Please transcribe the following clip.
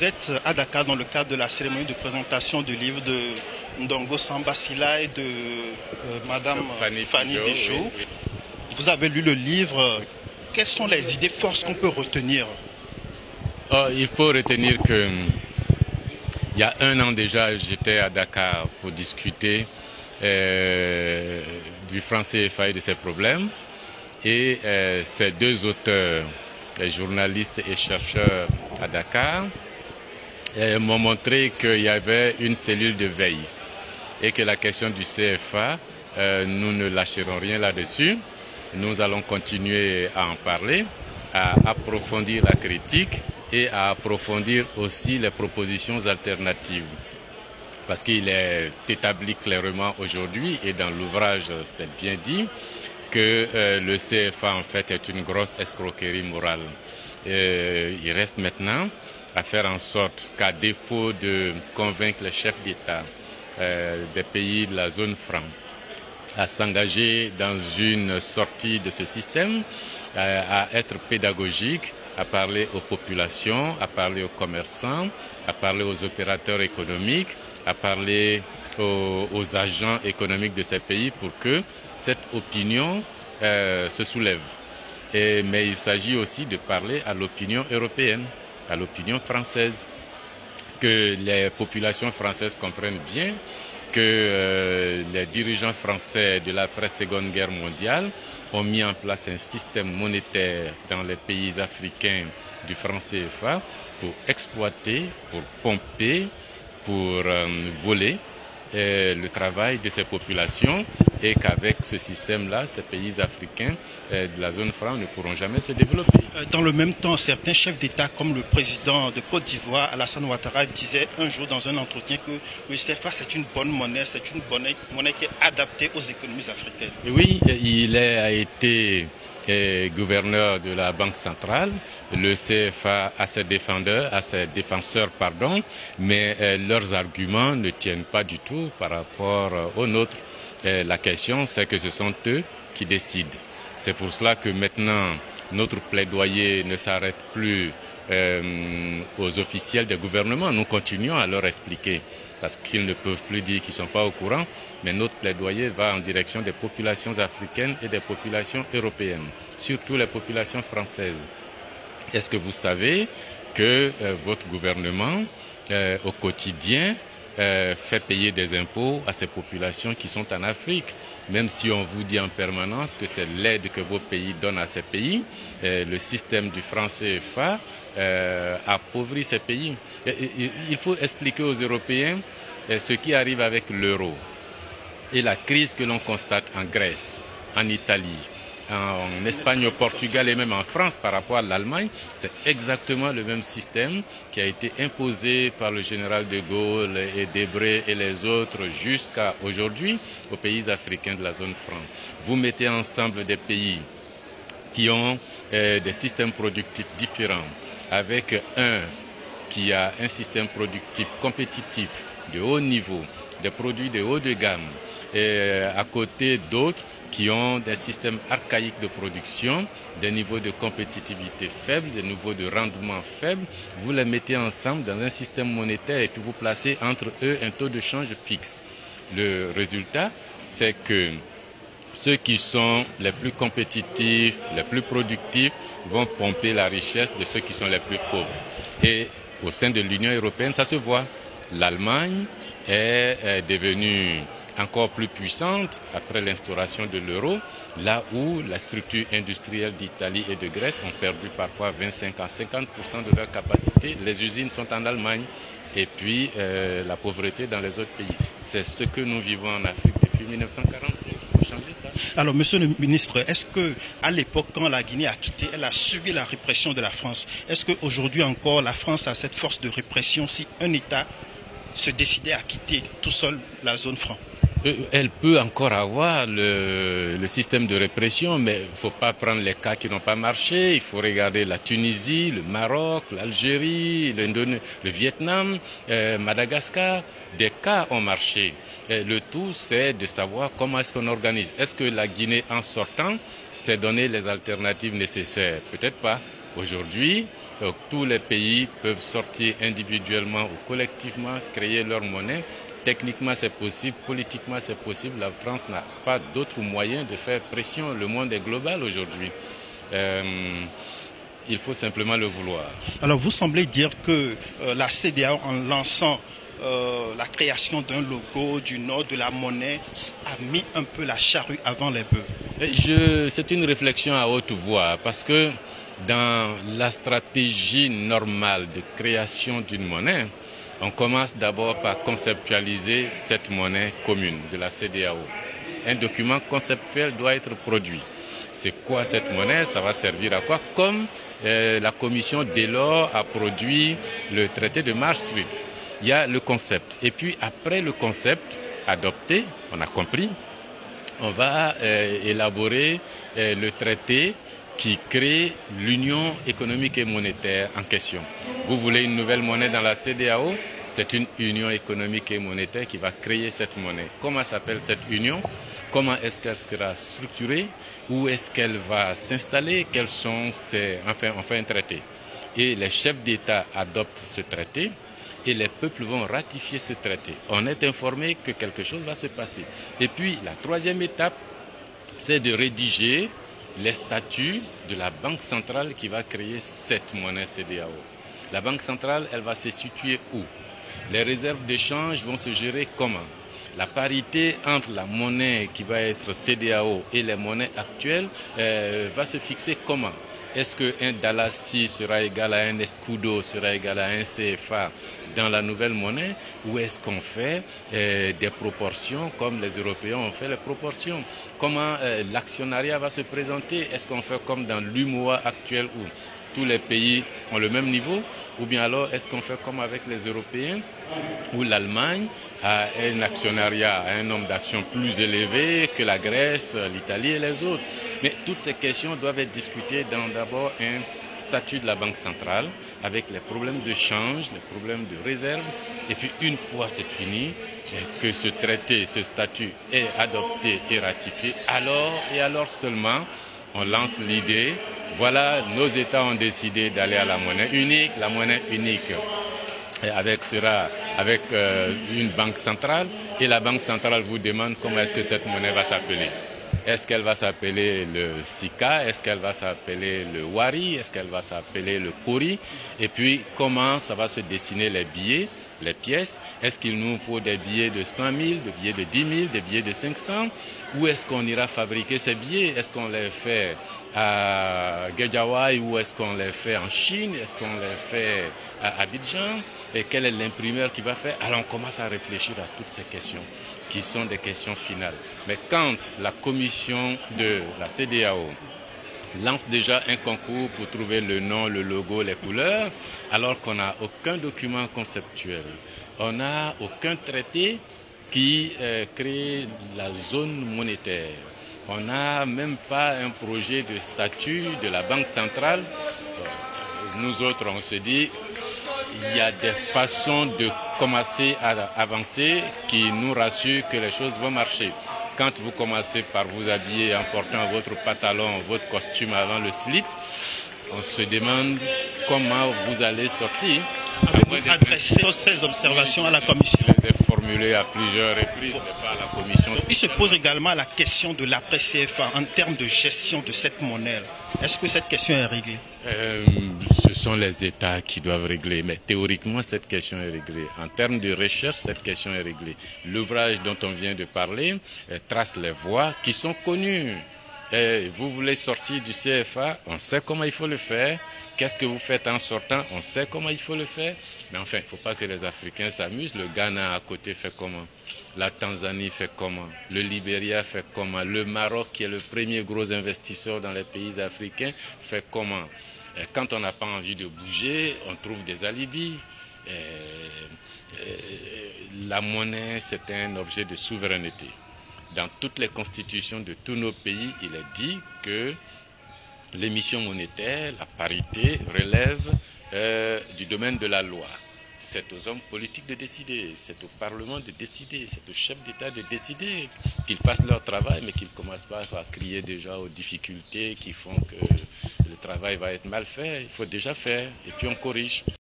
Vous êtes à Dakar dans le cadre de la cérémonie de présentation du livre de Ndongo Samba Sylla et de Madame Fanny Dejo. Oui, oui. Vous avez lu le livre. Quelles sont les idées forces qu'on peut retenir? Il faut retenir que il y a un an déjà, j'étais à Dakar pour discuter du franc CFA et de ses problèmes. Et ces deux auteurs, les journalistes et chercheurs à Dakar, m'ont montré qu'il y avait une cellule de veille et que la question du CFA, nous ne lâcherons rien là-dessus. Nous allons continuer à en parler, à approfondir la critique et à approfondir aussi les propositions alternatives. Parce qu'il est établi clairement aujourd'hui, et dans l'ouvrage c'est bien dit, que le CFA en fait est une grosse escroquerie morale. Il reste maintenant à faire en sorte qu'à défaut de convaincre les chefs d'État des pays de la zone franc à s'engager dans une sortie de ce système, à être pédagogique, à parler aux populations, à parler aux commerçants, à parler aux opérateurs économiques, à parler aux agents économiques de ces pays pour que cette opinion se soulève. Mais il s'agit aussi de parler à l'opinion européenne, à l'opinion française, que les populations françaises comprennent bien que les dirigeants français de l'après-Seconde Guerre mondiale ont mis en place un système monétaire dans les pays africains du franc CFA pour exploiter, pour pomper, pour voler le travail de ces populations et qu'avec ce système-là, ces pays africains de la zone franc ne pourront jamais se développer. Dans le même temps, certains chefs d'État comme le président de Côte d'Ivoire, Alassane Ouattara, disaient un jour dans un entretien que le CFA c'est une bonne monnaie, c'est une monnaie qui est adaptée aux économies africaines. Et oui, il a été gouverneur de la Banque centrale. Le CFA a ses défenseurs, mais leurs arguments ne tiennent pas du tout par rapport aux nôtres. La question, c'est que ce sont eux qui décident. C'est pour cela que maintenant, notre plaidoyer ne s'arrête plus aux officiels des gouvernements. Nous continuons à leur expliquer parce qu'ils ne peuvent plus dire qu'ils ne sont pas au courant, mais notre plaidoyer va en direction des populations africaines et des populations européennes, surtout les populations françaises. Est-ce que vous savez que votre gouvernement, au quotidien, fait payer des impôts à ces populations qui sont en Afrique? Même si on vous dit en permanence que c'est l'aide que vos pays donnent à ces pays, le système du franc CFA appauvrit ces pays. Il faut expliquer aux Européens ce qui arrive avec l'euro et la crise que l'on constate en Grèce, en Italie, en Espagne, au Portugal et même en France par rapport à l'Allemagne. C'est exactement le même système qui a été imposé par le général de Gaulle et Debré et les autres jusqu'à aujourd'hui aux pays africains de la zone franc. Vous mettez ensemble des pays qui ont des systèmes productifs différents, avec un qui a un système productif compétitif de haut niveau, des produits de haut de gamme, et à côté d'autres qui ont des systèmes archaïques de production, des niveaux de compétitivité faibles, des niveaux de rendement faibles. Vous les mettez ensemble dans un système monétaire et puis vous placez entre eux un taux de change fixe. Le résultat, c'est que ceux qui sont les plus compétitifs, les plus productifs, vont pomper la richesse de ceux qui sont les plus pauvres. Et au sein de l'Union européenne, ça se voit. L'Allemagne est devenue encore plus puissante après l'instauration de l'euro, là où la structure industrielle d'Italie et de Grèce ont perdu parfois 25 à 50% de leur capacité. Les usines sont en Allemagne et puis la pauvreté dans les autres pays. C'est ce que nous vivons en Afrique depuis 1945. Il faut changer ça. Alors, monsieur le ministre, est-ce qu'à l'époque, quand la Guinée a quitté, elle a subi la répression de la France? Est-ce qu'aujourd'hui encore, la France a cette force de répression si un État se décidait à quitter tout seul la zone franc? Elle peut encore avoir le système de répression, mais il ne faut pas prendre les cas qui n'ont pas marché. Il faut regarder la Tunisie, le Maroc, l'Algérie, le Vietnam, Madagascar. Des cas ont marché. Le tout, c'est de savoir comment est-ce qu'on organise. Est-ce que la Guinée, en sortant, s'est donné les alternatives nécessaires? Peut-être pas. Aujourd'hui, Donc, tous les pays peuvent sortir individuellement ou collectivement, créer leur monnaie. Techniquement, c'est possible. Politiquement, c'est possible. La France n'a pas d'autre moyen de faire pression. Le monde est global aujourd'hui. Il faut simplement le vouloir. Alors, vous semblez dire que la CEDEAO, en lançant la création d'un logo, du nom, de la monnaie, a mis un peu la charrue avant les bœufs. C'est une réflexion à haute voix parce que dans la stratégie normale de création d'une monnaie, on commence d'abord par conceptualiser cette monnaie commune de la CEDEAO. Un document conceptuel doit être produit. C'est quoi cette monnaie? Ça va servir à quoi? Comme la commission Delors a produit le traité de Maastricht. Il y a le concept. Et puis après le concept adopté, on a compris, on va élaborer le traité qui crée l'union économique et monétaire en question. Vous voulez une nouvelle monnaie dans la CEDEAO? C'est une union économique et monétaire qui va créer cette monnaie. Comment s'appelle cette union? Comment est-ce qu'elle sera structurée? Où est-ce qu'elle va s'installer? Quels sont ses... Enfin, on fait un traité. Et les chefs d'État adoptent ce traité et les peuples vont ratifier ce traité. On est informé que quelque chose va se passer. Et puis, la troisième étape, c'est de rédiger les statuts de la banque centrale qui va créer cette monnaie CEDEAO. La banque centrale, elle va se situer où? Les réserves d'échange vont se gérer comment? La parité entre la monnaie qui va être CEDEAO et les monnaies actuelles va se fixer comment? Est-ce qu'un Dalassi sera égal à un Escudo, sera égal à un CFA dans la nouvelle monnaie? Ou est-ce qu'on fait des proportions comme les Européens ont fait les proportions? Comment l'actionnariat va se présenter? Est-ce qu'on fait comme dans l'UMOA actuel où tous les pays ont le même niveau? Ou bien alors est-ce qu'on fait comme avec les Européens où l'Allemagne a un actionnariat, a un nombre d'actions plus élevé que la Grèce, l'Italie et les autres? Mais toutes ces questions doivent être discutées dans d'abord un statut de la Banque centrale avec les problèmes de change, les problèmes de réserve. Et puis une fois c'est fini, que ce traité, ce statut est adopté et ratifié, alors seulement on lance l'idée. Voilà, nos États ont décidé d'aller à la monnaie unique. La monnaie unique sera avec une banque centrale et la banque centrale vous demande comment est-ce que cette monnaie va s'appeler. Est-ce qu'elle va s'appeler le Sika? Est-ce qu'elle va s'appeler le Wari? Est-ce qu'elle va s'appeler le Kori? Et puis comment ça va se dessiner les billets, les pièces? Est-ce qu'il nous faut des billets de 100 000, des billets de 10 000, des billets de 500? Où est-ce qu'on ira fabriquer ces billets? Est-ce qu'on les fait à Guédiawaye ou est-ce qu'on les fait en Chine? Est-ce qu'on les fait à Abidjan? Et quel est l'imprimeur qui va faire? Alors on commence à réfléchir à toutes ces questions qui sont des questions finales. Mais quand la commission de la CEDEAO lance déjà un concours pour trouver le nom, le logo, les couleurs, alors qu'on n'a aucun document conceptuel, on n'a aucun traité qui crée la zone monétaire. On n'a même pas un projet de statut de la Banque centrale. Nous autres, on se dit, il y a des façons de commencer à avancer qui nous rassurent que les choses vont marcher. Quand vous commencez par vous habiller en portant votre pantalon, votre costume avant le slip, on se demande comment vous allez sortir. Avez-vous adressé ces observations à la Commission? Je les ai formulées à plusieurs reprises, mais pas à la Commission. Il se pose également la question de l'après-CFA en termes de gestion de cette monnaie. Est-ce que cette question est réglée? Ce sont les États qui doivent régler, mais théoriquement, cette question est réglée. En termes de recherche, cette question est réglée. L'ouvrage dont on vient de parler trace les voies qui sont connues. Vous voulez sortir du CFA, on sait comment il faut le faire. Qu'est-ce que vous faites en sortant, on sait comment il faut le faire. Mais enfin, il ne faut pas que les Africains s'amusent. Le Ghana à côté fait comment? La Tanzanie fait comment? Le Libéria fait comment? Le Maroc, qui est le premier gros investisseur dans les pays africains, fait comment? Quand on n'a pas envie de bouger, on trouve des alibis. La monnaie, c'est un objet de souveraineté. Dans toutes les constitutions de tous nos pays, il est dit que l'émission monétaire, la parité, relève du domaine de la loi. C'est aux hommes politiques de décider, c'est au Parlement de décider, c'est aux chefs d'État de décider, qu'ils fassent leur travail, mais qu'ils ne commencent pas à crier déjà aux difficultés qui font que travail va être mal fait, il faut déjà faire et puis on corrige.